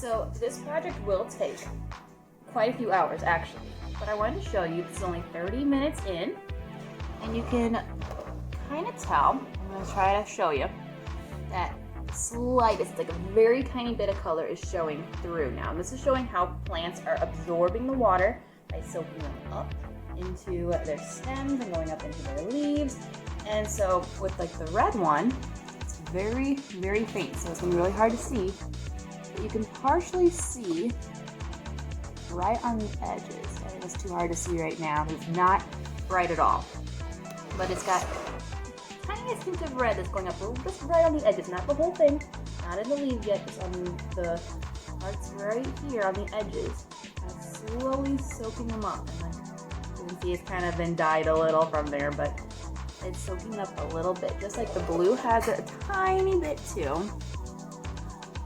So this project will take quite a few hours actually, but I wanted to show you this is only 30 minutes in, and you can kind of tell, I'm going to try to show you, that slightest, like a very tiny bit of color is showing through now. And this is showing how plants are absorbing the water by soaking them up into their stems and going up into their leaves. And so with like the red one, it's very, very faint, so it's going to be really hard to see. But you can partially see right on the edges. I think it's too hard to see right now. It's not bright at all, but it's got tiniest hint of red that's going up just right on the edges, not the whole thing, not in the leaves yet, just on the parts right here on the edges. I'm slowly soaking them up, and then you can see it's kind of been dyed a little from there, but it's soaking up a little bit, just like the blue has a tiny bit too.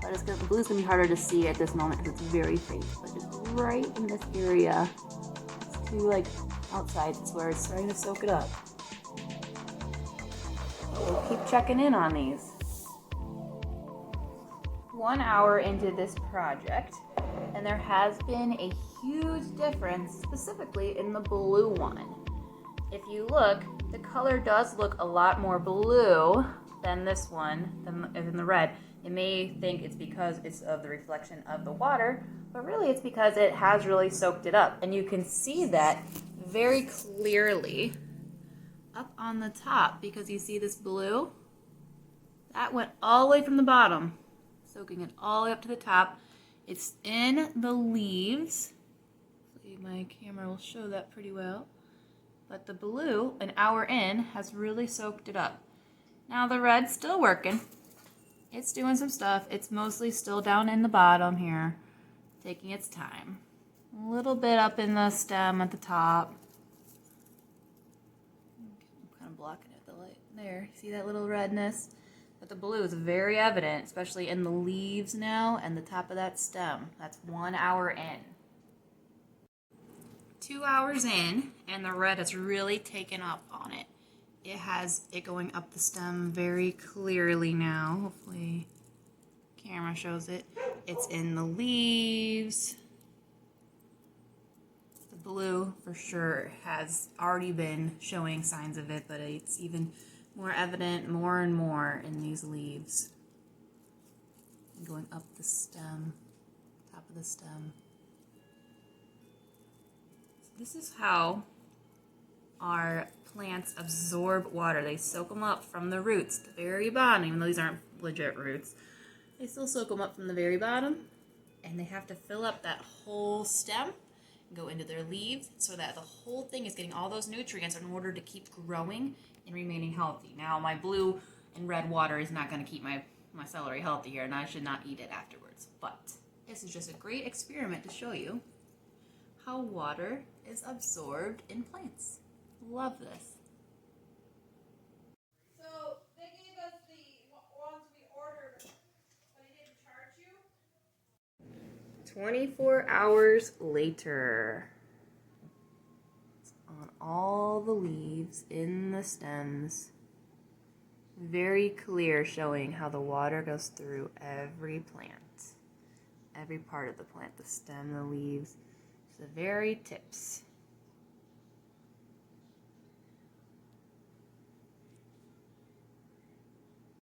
But the blue's gonna be harder to see at this moment because it's very faint. But just right in this area, it's too like outside, it's where it's starting to soak it up. We'll keep checking in on these. 1 hour into this project, and there has been a huge difference specifically in the blue one. If you look, the color does look a lot more blue than this one, than the red. You may think it's because it's of the reflection of the water, but really it's because it has really soaked it up. And you can see that very clearly up on the top, because you see this blue? That went all the way from the bottom, soaking it all the way up to the top. It's in the leaves. Hopefully my camera will show that pretty well. But the blue, an hour in, has really soaked it up. Now the red's still working. It's doing some stuff. It's mostly still down in the bottom here, taking its time. A little bit up in the stem at the top. Blocking it, the light there. See that little redness? But the blue is very evident, especially in the leaves now and the top of that stem. That's 1 hour in. 2 hours in, and the red has really taken up on it. It has it going up the stem very clearly now. Hopefully the camera shows it. It's in the leaves. Blue for sure has already been showing signs of it, but it's even more evident more and more in these leaves. Going up the stem, top of the stem. So this is how our plants absorb water. They soak them up from the roots, the very bottom, even though these aren't legit roots. They still soak them up from the very bottom, and they have to fill up that whole stem, go into their leaves, so that the whole thing is getting all those nutrients in order to keep growing and remaining healthy. Now my blue and red water is not going to keep my celery healthy here, and I should not eat it afterwards. But this is just a great experiment to show you how water is absorbed in plants. Love this. So they gave us the ones we ordered, but he didn't charge you? 24 hours later. It's on all the leaves, in the stems. Very clear, showing how the water goes through every plant. Every part of the plant, the stem, the leaves, to the very tips.